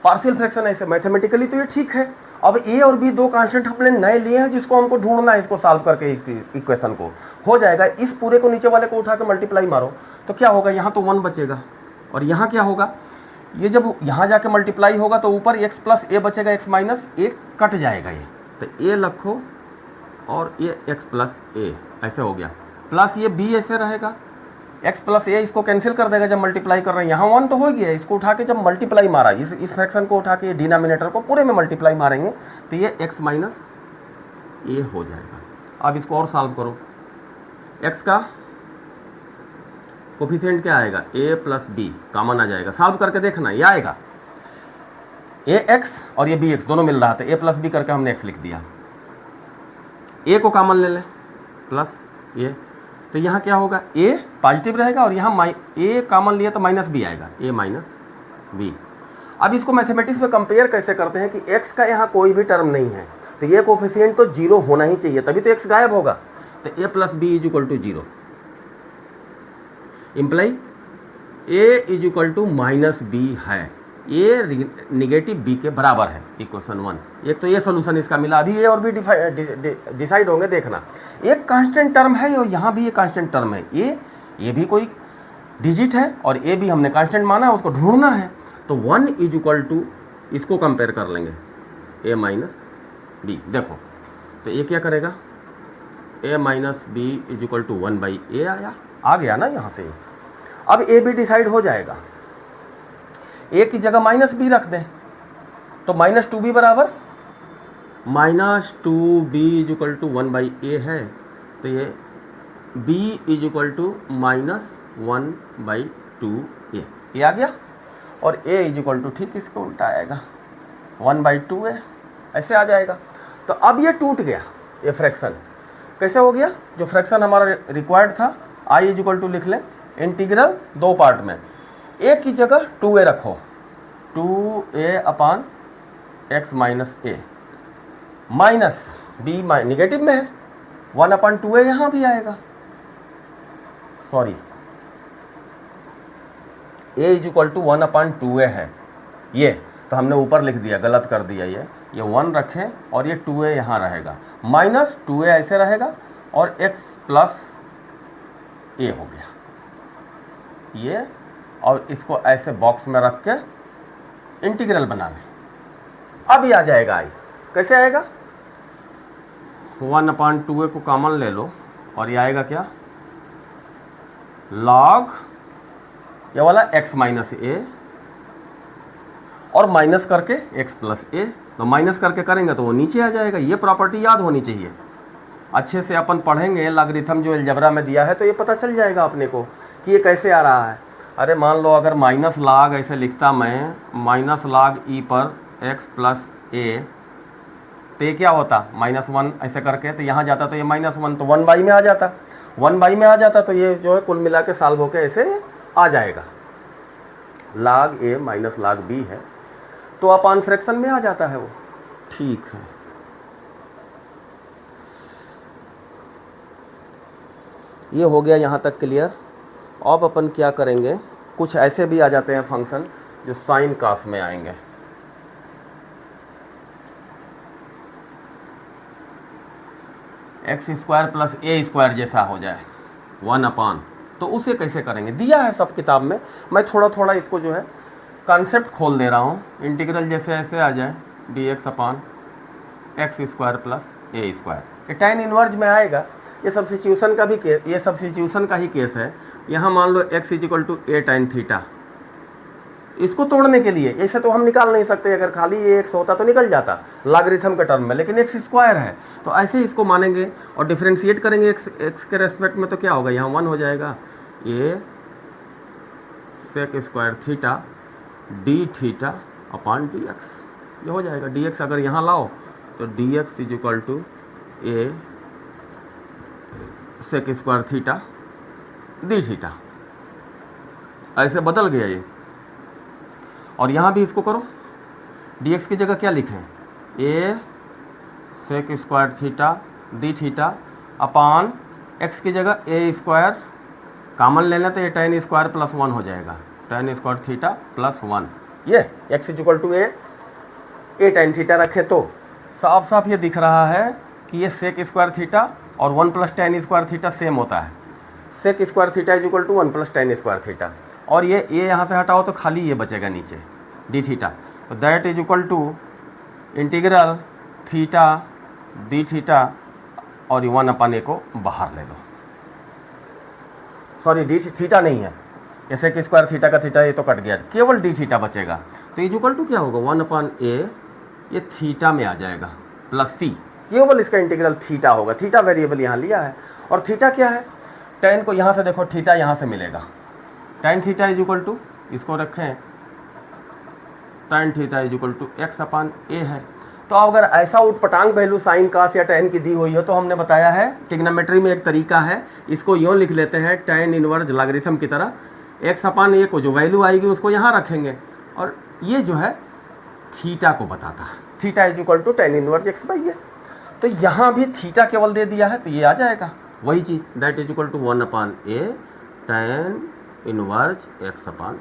पार्शियल फ्रैक्शन ऐसे मैथमेटिकली तो ये ठीक है। अब ए और बी 2 कांस्टेंट हमने नए लिए हैं जिसको हमको ढूंढना है, इसको सॉल्व करके इक्वेशन को हो जाएगा। इस पूरे को नीचे वाले को उठा के मल्टीप्लाई मारो तो क्या होगा, यहाँ तो 1 बचेगा, और यहाँ क्या होगा, ये जब यहाँ जाके मल्टीप्लाई होगा तो ऊपर एक्स प्लस ए बचेगा, एक्स माइनस ए कट जाएगा ये, तो ए रखो और ये एक्स प्लस ए ऐसे हो गया, प्लस ये बी ऐसे रहेगा, एक्स प्लस ए इसको कैंसिल कर देगा जब मल्टीप्लाई कर रहे हैं। यहाँ 1 तो हो गया, इसको उठा के जब मल्टीप्लाई मारा, इस फ्रैक्शन को उठा के डिनोमिनेटर को पूरे में मल्टीप्लाई मारेंगे तो ये एक्स माइनस ए हो जाएगा। अब इसको और सॉल्व करो, एक्स का कोफिशिएंट क्या आएगा, ए प्लस बी कॉमन आ जाएगा। सॉल्व करके देखना ये आएगा, ए एक्स और ये बी एक्स दोनों मिल रहा था, ए प्लस बी करके हमने एक्स लिख दिया। ए को कॉमन ले ले प्लस ये, तो यहाँ क्या होगा, ए पॉजिटिव रहेगा और यहाँ ए कॉमन लिया तो माइनस बी आएगा, ए माइनस बी। अब इसको मैथमेटिक्स में कंपेयर कैसे करते हैं कि एक्स का यहाँ कोई भी टर्म नहीं है तो ये कोफिशिएंट तो 0 होना ही चाहिए, तभी तो एक्स गायब होगा। तो A plus B is equal to 0 imply A is equal to minus B है, ए निगेटिव बी के बराबर है, इक्वेशन 1। एक तो ये सोल्यूशन इसका मिला। अभी ए और बी डिसाइड होंगे, देखना। एक कांस्टेंट टर्म है और यहाँ भी ये कांस्टेंट टर्म है, ये भी कोई डिजिट है और ए भी हमने कांस्टेंट माना है, उसको ढूंढना है। तो 1 इज इक्वल टू, इसको कंपेयर कर लेंगे, ए माइनस बी। देखो तो ये क्या करेगा, a minus b is equal to 1/a आया, आ गया ना यहाँ से। अब a भी डिसाइड हो जाएगा, a की जगह माइनस बी रख दें तो -2b बराबर -2b is equal to 1/a है, तो ये b is equal to -1/2a, ये आ गया। और a इज इक्वल टू ठीक इसको उल्टा आएगा 1/2a, ऐसे आ जाएगा। तो अब ये टूट गया, ये फ्रैक्शन कैसे हो गया, जो फ्रैक्शन हमारा रिक्वायर्ड था i इज इक्वल टू लिख लें, इंटीग्रल दो पार्ट में, a की जगह 2a रखो, 2a upon x minus a, minus b negative में है 1/2a यहाँ भी आएगा, sorry a is equal to 1/2a है ये, तो हमने ऊपर लिख दिया, गलत कर दिया, ये 1 रखें और ये 2a यहाँ रहेगा, -2a ऐसे रहेगा और x प्लस a हो गया ये, और इसको ऐसे बॉक्स में रख के इंटीग्रल बना लें। अब ये आ जाएगा i, कैसे आएगा, 1/2a को कॉमन ले लो और ये आएगा क्या, log ये वाला x माइनस a और माइनस करके x प्लस a, तो माइनस करके करेंगे तो वो नीचे आ जाएगा। ये प्रॉपर्टी याद होनी चाहिए, अच्छे से अपन पढ़ेंगे लॉगरिथम जो अलजेब्रा में दिया है तो ये पता चल जाएगा अपने को कि ये कैसे आ रहा है। अरे मान लो अगर माइनस log ऐसे लिखता मैं, माइनस log e पर x प्लस a, तो ये क्या होता, -1 ऐसे करके, तो यहाँ जाता तो ये -1 तो 1/, में आ जाता, 1/, में आ जाता, तो ये जो है कुल मिला के सॉल्व होके ऐसे आ जाएगा, log a minus log b है तो अपान फ्रैक्शन में आ जाता है वो, ठीक है। ये हो गया यहाँ तक क्लियर। अब अपन क्या करेंगे, कुछ ऐसे भी आ जाते हैं फंक्शन जो साइन कास में आएंगे, x² प्लस a² जैसा हो जाए 1/, तो उसे कैसे करेंगे, दिया है सब किताब में, मैं थोड़ा थोड़ा इसको जो है कॉन्सेप्ट खोल दे रहा हूँ। इंटीग्रल जैसे ऐसे आ जाए dx अपान x² प्लस a², ये tan इनवर्ज में आएगा। ये सब्स्टिट्यूशन का भी केस, ये सब्स्टिट्यूशन का ही केस है। यहाँ मान लो x is equal to a tan theta, इसको तोड़ने के लिए ऐसे तो हम निकाल नहीं सकते, अगर खाली ये x होता तो निकल जाता लॉगरिथम के टर्म में, लेकिन x² है तो ऐसे ही इसको मानेंगे और डिफरेंशिएट करेंगे x के रेस्पेक्ट में, तो क्या होगा, यहाँ 1 हो जाएगा, ये sec² theta d theta upon dx, ये हो जाएगा। dx अगर यहाँ लाओ तो dx is equal to a sec² theta d theta, ऐसे बदल गया ये। और यहाँ भी इसको करो, dx की जगह क्या लिखें, a sec² theta d theta upon x की जगह a² कॉमन ले लें तो ये tan² प्लस 1 हो जाएगा, tan² थीटा प्लस 1, ये x is equal to a tan theta रखे तो साफ साफ ये दिख रहा है कि ये sec² थीटा और 1 प्लस tan² थीटा सेम होता है, sec² theta is equal to 1 plus tan² theta, और ये a यहाँ से हटाओ तो खाली ये बचेगा नीचे डी थीटा, तो that is equal to integral theta d theta और 1/a को बाहर ले लो, सॉरी डी थीटा नहीं है, ये sec² थीटा का थीटा ये तो कट गया, केवल डी थीटा बचेगा, तो इज इक्वल टू क्या होगा 1/a, ये थीटा में आ जाएगा प्लस c, केवल इसका इंटीग्रल थीटा होगा, थीटा वेरिएबल यहाँ लिया है। और थीटा क्या है, tan को यहाँ से देखो थीटा यहाँ से मिलेगा, tan theta is equal to, इसको रखें tan theta is equal to x/a है। तो अगर ऐसा उटपटांग वैल्यू साइन कास या tan की दी हुई हो तो हमने बताया है ट्रिग्नोमेट्री में एक तरीका है, इसको यूँ लिख लेते हैं tan इनवर्ज लॉगरिथम की तरह, x/a को जो वैल्यू आएगी उसको यहाँ रखेंगे और ये जो है थीटा को बताता है, theta is equal to tan inverse x/a, तो यहाँ भी थीटा केवल दे दिया है तो ये आ जाएगा वही चीज़, that is equal to 1/a tan inverse x/a।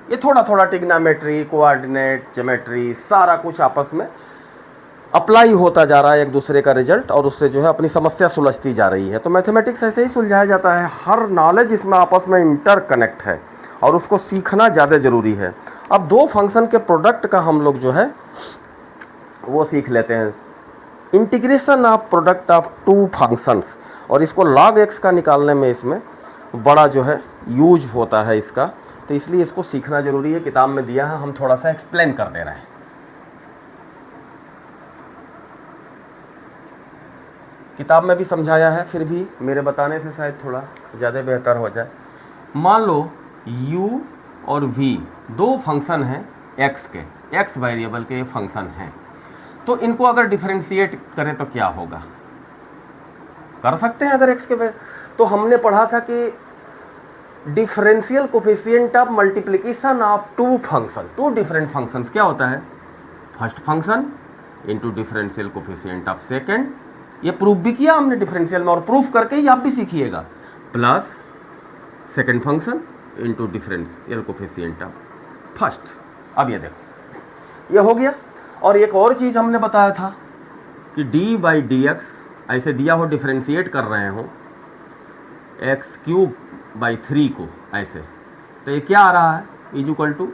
ये थोड़ा थोड़ा ट्रिग्नोमेट्री, कोऑर्डिनेट, ज्योमेट्री, सारा कुछ आपस में अप्लाई होता जा रहा है एक दूसरे का रिजल्ट, और उससे जो है अपनी समस्या सुलझती जा रही है। तो मैथमेटिक्स ऐसे ही सुलझाया जाता है, हर नॉलेज इसमें आपस में इंटरकनेक्ट है और उसको सीखना ज़्यादा ज़रूरी है। अब दो फंक्शन के प्रोडक्ट का हम लोग जो है वो सीख लेते हैं। Integration of product of two functions, और इसको log x का निकालने में इसमें बड़ा जो है यूज होता है इसका, तो इसलिए इसको सीखना जरूरी है। किताब में दिया है, हम थोड़ा सा एक्सप्लेन कर दे रहे हैं। किताब में भी समझाया है, फिर भी मेरे बताने से शायद थोड़ा ज़्यादा बेहतर हो जाए। मान लो u और v दो फंक्शन हैं x के, x वेरिएबल के फंक्शन हैं, तो इनको अगर डिफरेंशिएट करें तो क्या होगा? कर सकते हैं अगर x के तो हमने पढ़ा था कि differential coefficient of multiplication of two function, two different functions क्या होता है? First function into differential coefficient of second, ये प्रूफ भी किया हमने डिफरेंशियल में, और प्रूफ करके ही आप भी सीखिएगा, plus second function into differential coefficient of first. अब ये देखो ये हो गया। और एक और चीज़ हमने बताया था कि डी बाई डी एक्स ऐसे दिया हो, डिफरेंशिएट कर रहे हो एक्स क्यूब बाई 3 को ऐसे, तो ये क्या आ रहा है? Is equal to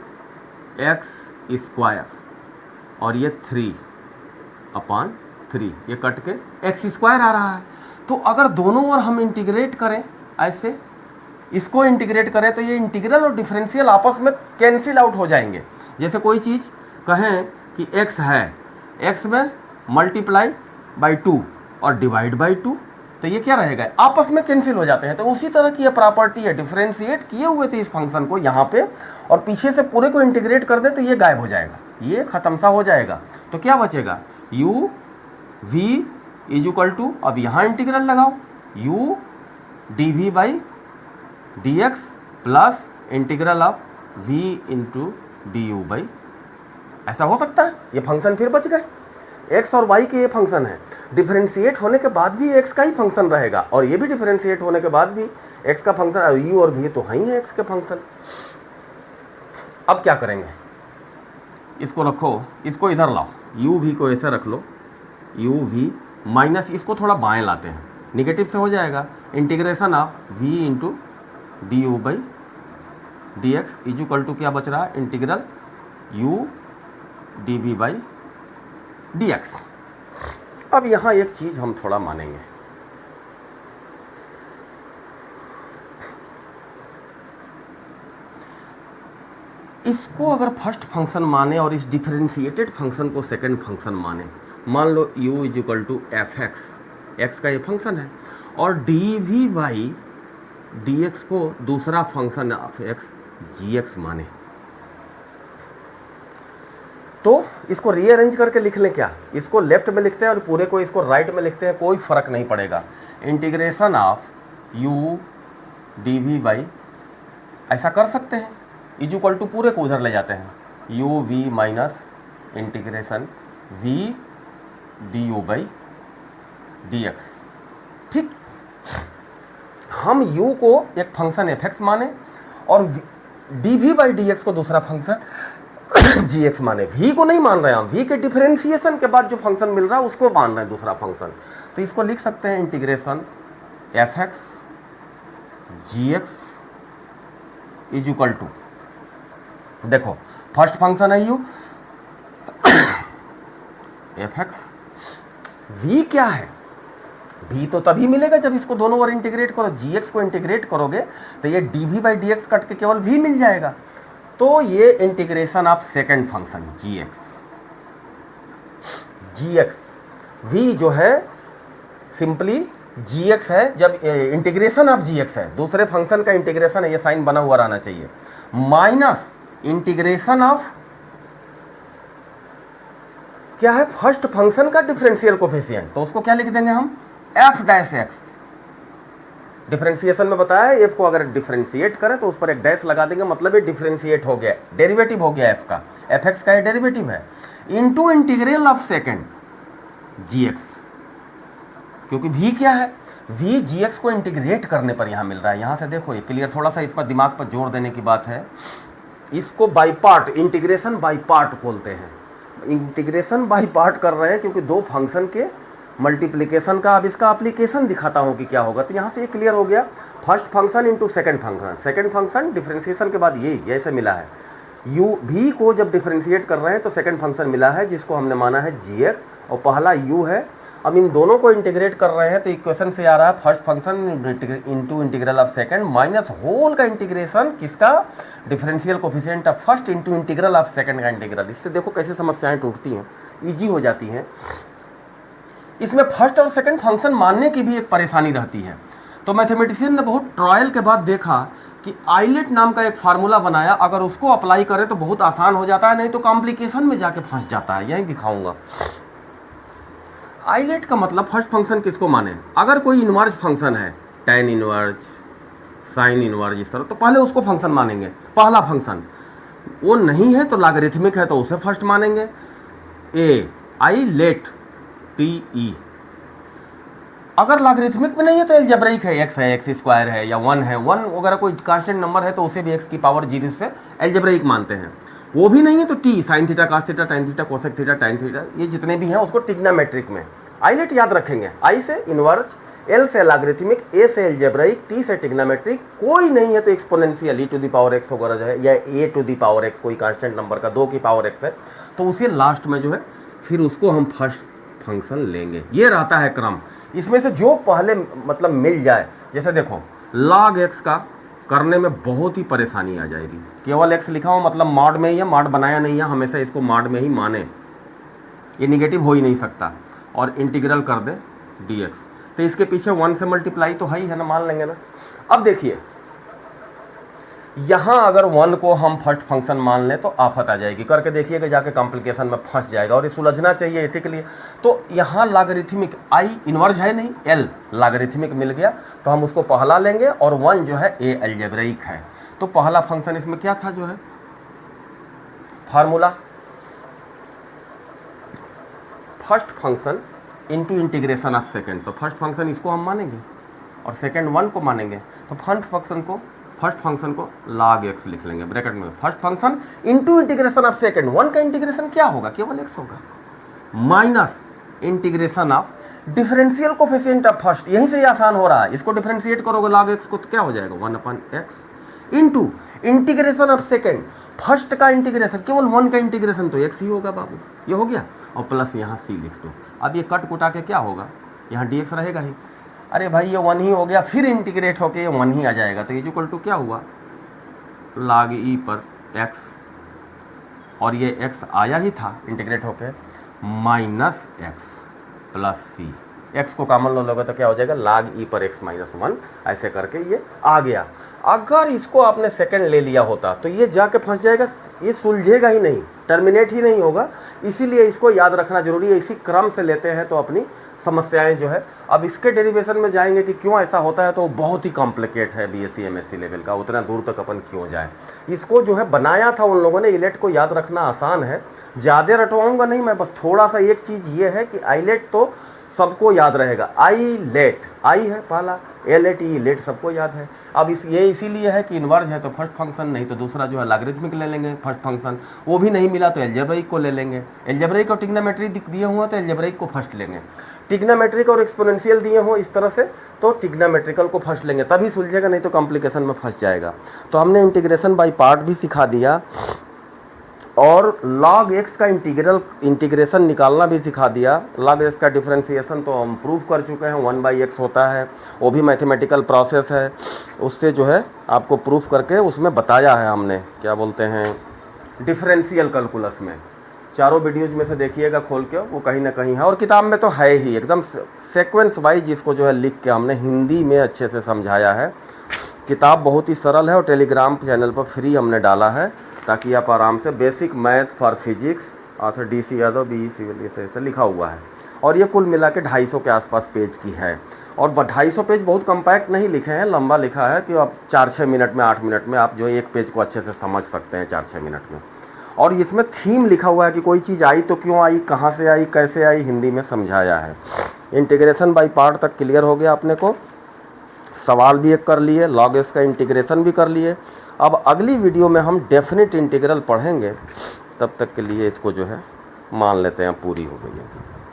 x square, और ये 3/3, ये कट के एक्स स्क्वायर आ रहा है। तो अगर दोनों ओर हम इंटीग्रेट करें ऐसे, इसको इंटीग्रेट करें, तो ये इंटीग्रल और डिफरेंशियल आपस में कैंसिल आउट हो जाएंगे। जैसे कोई चीज़ कहें कि x है, x में मल्टीप्लाई बाई 2 और डिवाइड बाई 2, तो ये क्या रहेगा? आपस में कैंसिल हो जाते हैं। तो उसी तरह की ये प्रॉपर्टी है, डिफरेंशिएट किए हुए थे इस फंक्शन को यहाँ पे, और पीछे से पूरे को इंटीग्रेट कर दे तो ये गायब हो जाएगा, ये खत्म सा हो जाएगा। तो क्या बचेगा? u v is equal to, अब यहाँ इंटीग्रल लगाओ, u dv by d x plus integral of v into d u by, ऐसा हो सकता है। ये फंक्शन फिर बच गए, x और y के ये फंक्शन है, डिफरेंशिएट होने के बाद भी x का ही फंक्शन रहेगा, और ये भी डिफरेंशिएट होने के बाद भी x का फंक्शन, और u और v तो है ही है x के फंक्शन। अब क्या करेंगे? इसको रखो, इसको इधर लाओ, u v को ऐसे रख लो, u v माइनस इसको थोड़ा बाएं लाते हैं, निगेटिव से हो जाएगा, integration of v into d u by d x is equal to क्या बच रहा है? Integral u d v by d x. अब यहाँ एक चीज़ हम थोड़ा मानेंगे, इसको अगर फर्स्ट फंक्शन माने और इस डिफरेंशिएटेड फंक्शन को सेकंड फंक्शन माने, मान लो u is equal to f x, x का ये फंक्शन है, और d v by d x को दूसरा function of x g x माने, तो इसको रीअरेंज करके लिख लें क्या? इसको लेफ्ट में लिखते हैं और पूरे को इसको राइट में लिखते हैं, कोई फर्क नहीं पड़ेगा। Integration of u d v by, ऐसा कर सकते हैं, इज इक्वल टू पूरे को उधर ले जाते हैं, u v minus integration v d u by d x. ठीक, हम u को एक फंक्शन f माने और d v by d x को दूसरा फंक्शन जी एक्स माने। v को नहीं मान रहे हैं हम, v के डिफरेंशिएशन के बाद जो फंक्शन मिल रहा है उसको मान रहे हैं दूसरा फंक्शन। तो इसको लिख सकते हैं integration f x g x is equal to, देखो फर्स्ट फंक्शन है u एफ एक्स, v क्या है? v तो तभी मिलेगा जब इसको दोनों ओर इंटीग्रेट करो, जी एक्स को इंटीग्रेट करोगे तो ये d v by d x cut के केवल v मिल जाएगा। तो ये integration of second function g x, v जो है सिंपली जी एक्स है, जब इंटीग्रेशन ऑफ जी एक्स है, दूसरे फंक्शन का इंटीग्रेशन है, ये साइन बना हुआ रहना चाहिए, माइनस इंटीग्रेशन ऑफ क्या है? फर्स्ट फंक्शन का डिफरेंशियल कोफिशिएंट, तो उसको क्या लिख देंगे हम? F dash x. डिफरेंशिएशन में बताया है, एफ को अगर डिफरेंशिएट करें तो उस पर एक डैश लगा देंगे, मतलब ये डिफरेंशिएट हो गया, डेरिवेटिव हो गया एफ का, एफ एक्स का ये डेरिवेटिव है, into integral of second g x, क्योंकि v क्या है? v जी एक्स को इंटीग्रेट करने पर यहाँ मिल रहा है। यहाँ से देखो ये क्लियर, थोड़ा सा इस पर दिमाग पर जोर देने की बात है, इसको by part, integration by part बोलते हैं। इंटीग्रेशन बाई पार्ट कर रहे हैं क्योंकि दो फंक्शन के मल्टीप्लिकेशन का, अब इसका एप्लीकेशन दिखाता हूँ कि क्या होगा। तो यहाँ से ये क्लियर हो गया, first function into second function, second function differentiation के बाद ये ऐसे मिला है, u v को जब डिफरेंशिएट कर रहे हैं तो सेकंड फंक्शन मिला है जिसको हमने माना है जी एक्स, और पहला u है अब इन दोनों को इंटीग्रेट कर रहे हैं तो इक्वेशन से आ रहा है first function into integral of second minus whole का इंटीग्रेशन किसका, differential coefficient of first into integral of second का इंटीग्रल। इससे देखो कैसे समस्याएं टूटती हैं, ईजी हो जाती हैं। इसमें फर्स्ट और सेकंड फंक्शन मानने की भी एक परेशानी रहती है। तो मैथमेटिशियन ने बहुत ट्रायल के बाद देखा कि आइलेट नाम का एक फार्मूला बनाया, अगर उसको अप्लाई करें तो बहुत आसान हो जाता है, नहीं तो कॉम्प्लिकेशन में जाके फंस जाता है। यही दिखाऊंगा। आइलेट का मतलब फर्स्ट फंक्शन किसको माने, अगर कोई इनवर्ज फंक्शन है tan इनवर्ज, साइन इनवर्ज इस तरह, तो पहले उसको फंक्शन मानेंगे। पहला फंक्शन वो नहीं है तो लॉगरिथमिक है तो उसे फर्स्ट मानेंगे। ए आई लेट टी ई, अगर लॉगरिथमिक में नहीं है तो एलजेब्रिक है, एक्स है, एक्स स्क्वायर है या वन है, वन वगैरह कोई कांस्टेंट नंबर है तो उसे भी एक्स की पावर 0 से एलजेब्रिक मानते हैं। वो भी नहीं है तो t, sine theta, cos theta, tan theta, cosec theta, tan theta, ये जितने भी हैं उसको ट्रिग्नोमेट्रिक में आइलेट याद रखेंगे। आई से इनवर्स, एल से लॉगरिथमिक, ए से एलजेब्रिक, टी से ट्रिग्नोमेट्रिक, कोई नहीं है तो exponential e to the power x वगैरह जो है, या a to the power x कोई कांस्टेंट नंबर का 2 की पावर एक्स है तो उसे लास्ट में जो है फिर उसको हम फर्स्ट फंक्शन लेंगे। ये रहता है क्रम। इसमें से जो पहले मतलब मिल जाए, जैसे देखो log x का करने में बहुत ही परेशानी आ जाएगी। केवल x लिखा हो मतलब मॉड में ही है, मॉड बनाया नहीं है, हमेशा इसको मॉड में ही माने, ये निगेटिव हो ही नहीं सकता। और इंटीग्रल कर दे dx, तो इसके पीछे 1 से मल्टीप्लाई तो है ही है ना, मान लेंगे ना। अब देखिए यहाँ अगर 1 को हम फर्स्ट फंक्शन मान लें तो आफत आ जाएगी। करके देखिएगा, जाके कॉम्प्लिकेशन में फंस जाएगा और ये सुलझना चाहिए इसी के लिए। तो यहाँ लॉगरिथमिक आई इनवर्ज है नहीं, एल लॉगरिथमिक मिल गया तो हम उसको पहला लेंगे और 1 जो है ए अलजेब्रिक है। तो पहला फंक्शन इसमें क्या था जो है formula, first function into integration of second. तो फर्स्ट फंक्शन इसको हम मानेंगे और सेकेंड 1 को मानेंगे। तो फर्स्ट फंक्शन को log x लिख लेंगे ब्रैकेट में, first function into integration of second. 1 का इंटीग्रेशन क्या होगा, केवल x होगा, minus integration of differential coefficient of first. यहीं से ही आसान हो रहा है, इसको डिफरेंशिएट करोगे log x को तो क्या हो जाएगा 1/x into integration of second. First का इंटीग्रेशन केवल 1 का इंटीग्रेशन तो x ही होगा बाबू, ये हो गया। और प्लस यहाँ c लिख दो। अब ये कट कुटा के क्या होगा, यहाँ dx रहेगा ही। अरे भाई ये 1 ही हो गया, फिर इंटीग्रेट होके ये 1 ही आ जाएगा। तो इज इक्वल टू क्या हुआ log e पर x, और ये x आया ही था इंटीग्रेट होके, minus x plus c। x को कॉमन लो लोगे तो क्या हो जाएगा log e पर x माइनस 1, ऐसे करके ये आ गया। अगर इसको आपने सेकंड ले लिया होता तो ये जाके फंस जाएगा, ये सुलझेगा ही नहीं, टर्मिनेट ही नहीं होगा। इसीलिए इसको याद रखना जरूरी है। इसी क्रम से लेते हैं तो अपनी समस्याएं जो है, अब इसके डेरिवेशन में जाएंगे कि क्यों ऐसा होता है तो बहुत ही कॉम्प्लिकेट है बीएससी एमएससी लेवल का, उतना दूर तक अपन क्यों जाए। इसको जो है बनाया था उन लोगों ने, इलेट को याद रखना आसान है, ज़्यादा रटवाऊंगा नहीं मैं, बस थोड़ा सा एक चीज़ ये है कि आईलेट तो सबको याद रहेगा। आई लेट, आई है पहला, एलेट ई लेट सबको याद है। अब ये इसीलिए है कि इनवर्ज है तो फर्स्ट फंक्शन, नहीं तो दूसरा जो है लॉगरिथमिक ले लेंगे फर्स्ट फंक्शन। वो भी नहीं मिला तो एलजेब्रिक को ले लेंगे। एलजेब्रिक और ट्रिग्नोमेट्रिक दिए हुए तो एलजेब्रिक को फर्स्ट लेंगे। ट्रिग्नोमेट्रिक और एक्सपोनेंशियल दिए हो इस तरह से तो ट्रिग्नोमेट्रिकल को फर्स्ट लेंगे, तभी सुलझेगा, नहीं तो कॉम्प्लिकेशन में फंस जाएगा। तो हमने इंटीग्रेशन बाय पार्ट भी सिखा दिया और log x का इंटीग्रेशन निकालना भी सिखा दिया। log x का डिफरेंशिएशन तो हम प्रूव कर चुके हैं, 1/x होता है, वो भी मैथमेटिकल प्रोसेस है। उससे जो है आपको प्रूफ करके उसमें बताया है हमने, क्या बोलते हैं, डिफरेंशियल कैलकुलस में। चारों वीडियोज में से देखिएगा खोल के, वो कहीं ना कहीं है और किताब में तो है ही, एकदम सेक्वेंस वाइज इसको जो है लिख के हमने हिंदी में अच्छे से समझाया है। किताब बहुत ही सरल है और टेलीग्राम चैनल पर फ्री हमने डाला है ताकि आप आराम से basic maths for physics, author DC Yadav, BE civil, ऐसे लिखा हुआ है। और ये कुल मिला के 250 के आसपास पेज की है। और 250 पेज बहुत कम्पैक्ट नहीं लिखे हैं, लंबा लिखा है कि आप 4-6 मिनट में, 8 मिनट में आप जो एक पेज को अच्छे से समझ सकते हैं 4-6 मिनट में। और इसमें थीम लिखा हुआ है कि कोई चीज़ आई तो क्यों आई, कहाँ से आई, कैसे आई, हिंदी में समझाया है। इंटीग्रेशन बाय पार्ट तक क्लियर हो गया अपने को, सवाल भी एक कर लिए, log x का इंटीग्रेशन भी कर लिए। अब अगली वीडियो में हम डेफिनेट इंटीग्रल पढ़ेंगे, तब तक के लिए इसको जो है मान लेते हैं पूरी हो गई है।